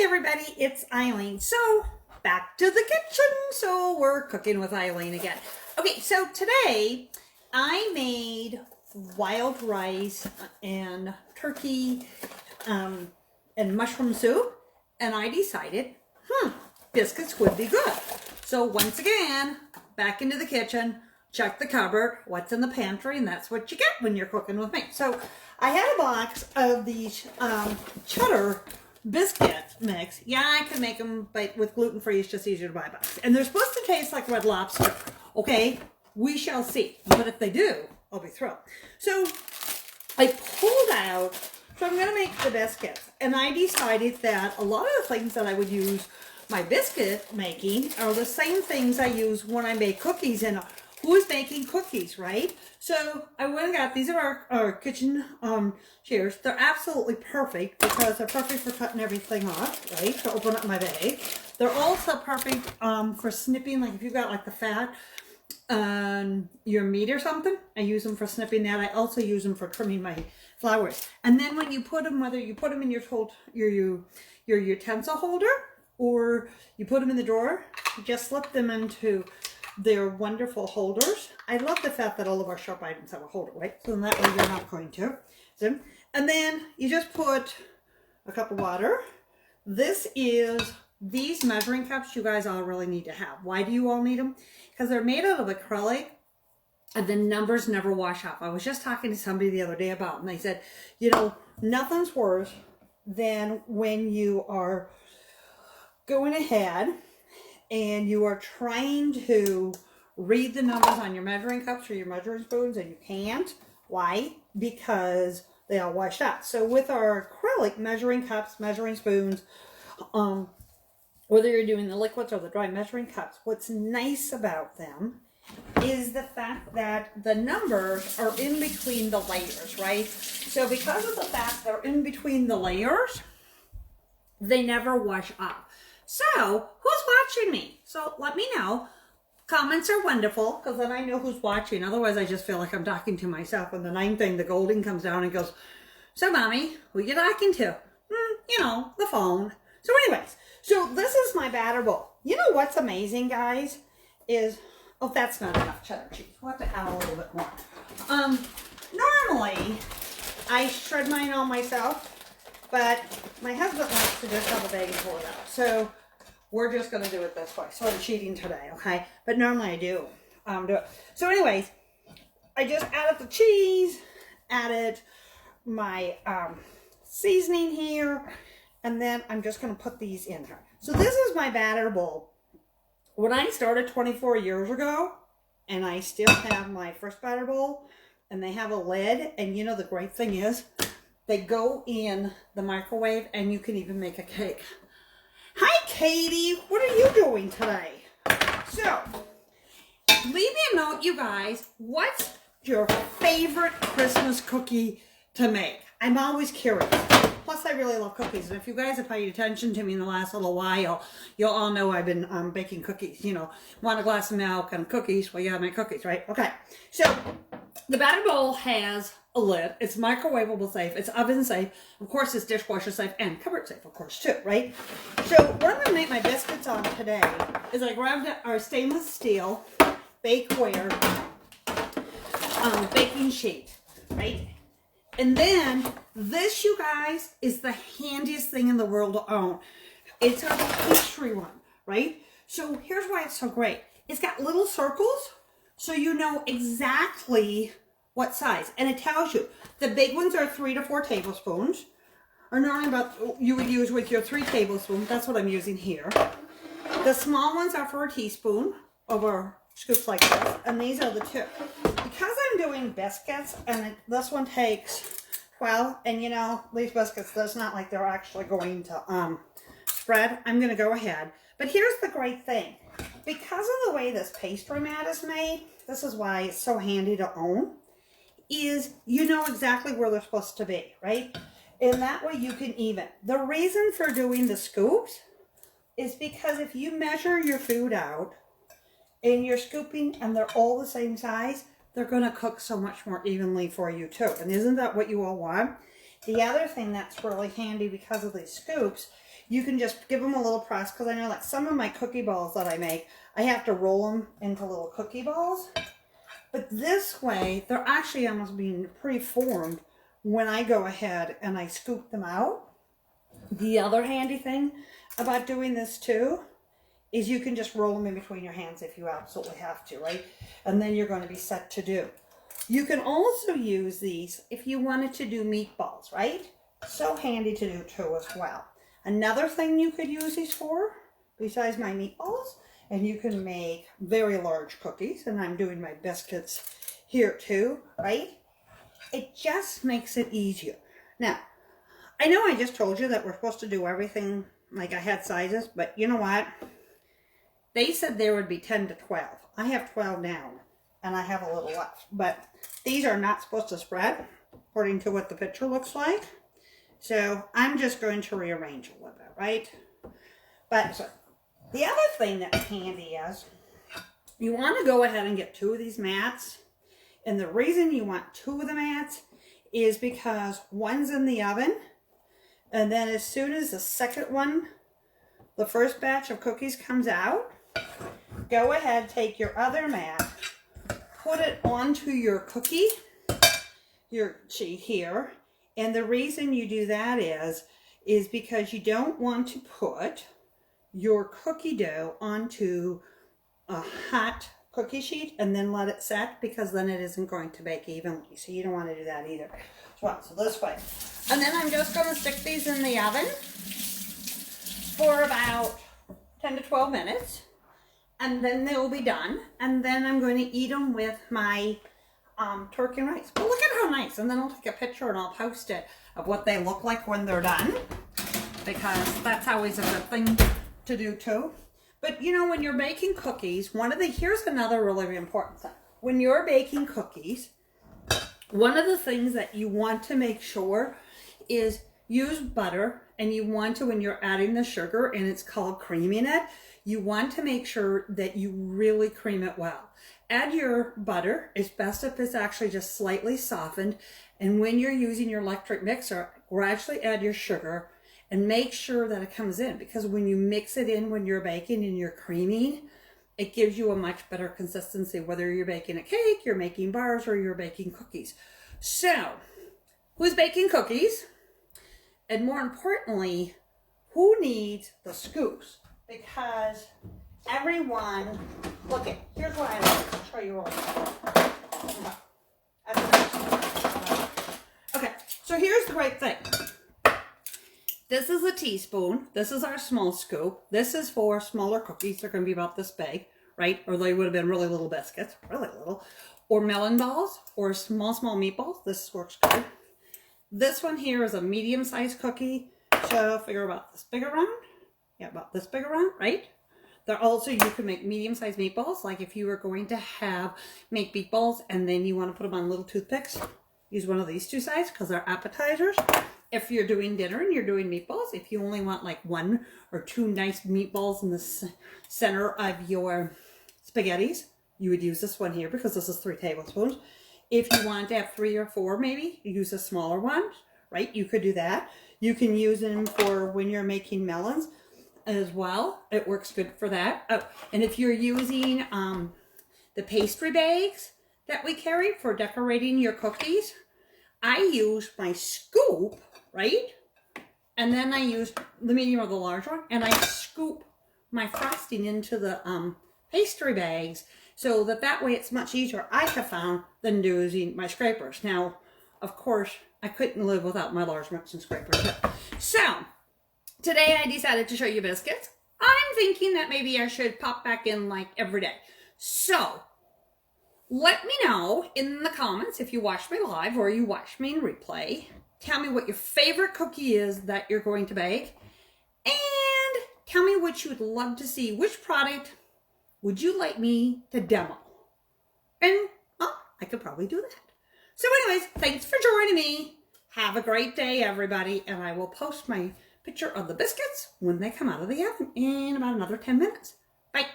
Everybody, it's Eileen. So back to the kitchen. So we're cooking with Eileen again. Okay, so today I made wild rice and turkey and mushroom soup, and I decided, biscuits would be good. So once again, back into the kitchen, check the cupboard, what's in the pantry, and that's what you get when you're cooking with me. So I had a box of these cheddar biscuit mix. Yeah, I can make them, but with gluten-free, it's just easier to buy a box. And they're supposed to taste like Red Lobster. Okay, we shall see. But if they do, I'll be thrilled. So I pulled out, so I'm going to make the biscuits. And I decided that a lot of the things that I would use my biscuit making are the same things I use when I make cookies. And who's making cookies, right? So I went and got, these are our kitchen shears. They're absolutely perfect because they're perfect for cutting everything off, right? To open up my bag. They're also perfect for snipping, like if you've got like the fat on your meat or something. I use them for snipping that. I also use them for trimming my flowers. And then when you put them, whether you put them in your utensil holder or you put them in the drawer, you just slip them into their wonderful holders. I love the fact that all of our sharp items have a holder, right? So that way you're not going to. So, and then you just put a cup of water. These measuring cups you guys all really need to have. Why do you all need them? Because they're made out of acrylic and the numbers never wash off. I was just talking to somebody the other day about it, and they said, you know, nothing's worse than when you are going ahead and you are trying to read the numbers on your measuring cups or your measuring spoons and you can't. Why? Because they all wash out. So with our acrylic measuring cups, measuring spoons, whether you're doing the liquids or the dry measuring cups, what's nice about them is the fact that the numbers are in between the layers, right? So because of the fact they're in between the layers, they never wash off. So, who's watching me? So, let me know. Comments are wonderful, because then I know who's watching. Otherwise, I just feel like I'm talking to myself. And the ninth thing, the Golden comes down and goes, so, Mommy, who you talking to? You know, the phone. So, anyways, so this is my batter bowl. You know what's amazing, guys, is, oh, that's not enough cheddar cheese. We'll have to add a little bit more. Normally, I shred mine all myself. But my husband likes to just have a bag and pull it out. So we're just going to do it this way. Sort of cheating today, okay? But normally I do it. So anyways, I just added the cheese, added my seasoning here, and then I'm just going to put these in here. So this is my batter bowl. When I started 24 years ago, and I still have my first batter bowl, and they have a lid, and you know the great thing is, they go in the microwave and you can even make a cake. Hi, Katie. What are you doing today? So, leave me a note, you guys. What's your favorite Christmas cookie to make? I'm always curious. Plus, I really love cookies. And if you guys have paid attention to me in the last little while, you'll all know I've been baking cookies. You know, want a glass of milk and cookies? Well, yeah, I make cookies, right? Okay. So, the batter bowl has a lid. It's microwavable safe. It's oven safe. Of course, it's dishwasher safe and cupboard safe, of course, too, right? So what I'm going to make my biscuits on today is I grabbed our stainless steel bakeware baking sheet, right? And then this, you guys, is the handiest thing in the world to own. It's our pastry one, right? So here's why it's so great. It's got little circles, so you know exactly what size, and it tells you. The big ones are 3 to 4 tablespoons, or normally about you would use with your 3 tablespoons. That's what I'm using here. The small ones are for a teaspoon over scoops like this, and these are the 2. Because I'm doing biscuits, and this one takes 12, and you know these biscuits, that's not like they're actually going to spread. I'm going to go ahead, but here's the great thing. Because of the way this pastry mat is made, this is why it's so handy to own, is you know exactly where they're supposed to be, right? And that way you can even. The reason for doing the scoops is because if you measure your food out and you're scooping and they're all the same size, they're going to cook so much more evenly for you too. And isn't that what you all want? The other thing that's really handy because of these scoops, you can just give them a little press, because I know like some of my cookie balls that I make, I have to roll them into little cookie balls. But this way, they're actually almost being preformed when I go ahead and I scoop them out. The other handy thing about doing this too is you can just roll them in between your hands if you absolutely have to, right? And then you're going to be set to do. You can also use these if you wanted to do meatballs, right? So handy to do too as well. Another thing you could use these for, besides my meatballs, and you can make very large cookies, and I'm doing my biscuits here too, right? It just makes it easier. Now, I know I just told you that we're supposed to do everything like I had sizes, but you know what? They said there would be 10 to 12. I have 12 down, and I have a little left. But these are not supposed to spread, according to what the picture looks like. So I'm just going to rearrange a little bit, right? But so, the other thing that's handy is you want to go ahead and get 2 of these mats. And the reason you want 2 of the mats is because one's in the oven. And then as soon as the second one, the first batch of cookies comes out, go ahead, take your other mat, put it onto your cookie, your sheet here. And the reason you do that is because you don't want to put your cookie dough onto a hot cookie sheet and then let it set, because then it isn't going to bake evenly. So you don't want to do that either. So this way. And then I'm just going to stick these in the oven for about 10 to 12 minutes. And then they'll be done. And then I'm going to eat them with my turkey and rice. But look at how nice. And then I'll take a picture and I'll post it of what they look like when they're done, because that's always a good thing to do too. But you know, when you're baking cookies, here's another really important thing. When you're baking cookies, one of the things that you want to make sure is use butter, and you want to, when you're adding the sugar and it's called creaming it, you want to make sure that you really cream it well. Add your butter. It's best if it's actually just slightly softened. And when you're using your electric mixer, gradually add your sugar and make sure that it comes in, because when you mix it in when you're baking and you're creaming, it gives you a much better consistency, whether you're baking a cake, you're making bars, or you're baking cookies. So, who's baking cookies? And more importantly, who needs the scoops? Because everyone, look at, here's what I like to show you real quick. Okay, so here's the great thing. This is a teaspoon. This is our small scoop. This is for smaller cookies. They're going to be about this big, right? Or they would have been really little biscuits, really little. Or melon balls, or small meatballs. This works good. This one here is a medium-sized cookie. So figure about this big around. Yeah, about this big around, right? There also, you can make medium-sized meatballs. Like if you were going to make meatballs and then you want to put them on little toothpicks, use one of these 2 sides because they're appetizers. If you're doing dinner and you're doing meatballs, if you only want like 1 or 2 nice meatballs in the center of your spaghettis, you would use this one here because this is 3 tablespoons. If you want to have 3 or 4, maybe, you use a smaller one, right? You could do that. You can use them for when you're making melons as well. It works good for that. Oh, and if you're using the pastry bags that we carry for decorating your cookies, I use my scoop, right? And then I use the medium or the large one, and I scoop my frosting into the pastry bags, so that way it's much easier, I have found, than using my scrapers. Now, of course, I couldn't live without my large mixing scrapers. So, today I decided to show you biscuits. I'm thinking that maybe I should pop back in like every day. So, let me know in the comments if you watch me live or you watch me in replay. Tell me what your favorite cookie is that you're going to bake. And tell me what you would love to see. Which product would you like me to demo? And I could probably do that. So anyways, thanks for joining me. Have a great day, everybody. And I will post my picture of the biscuits when they come out of the oven in about another 10 minutes. Bye.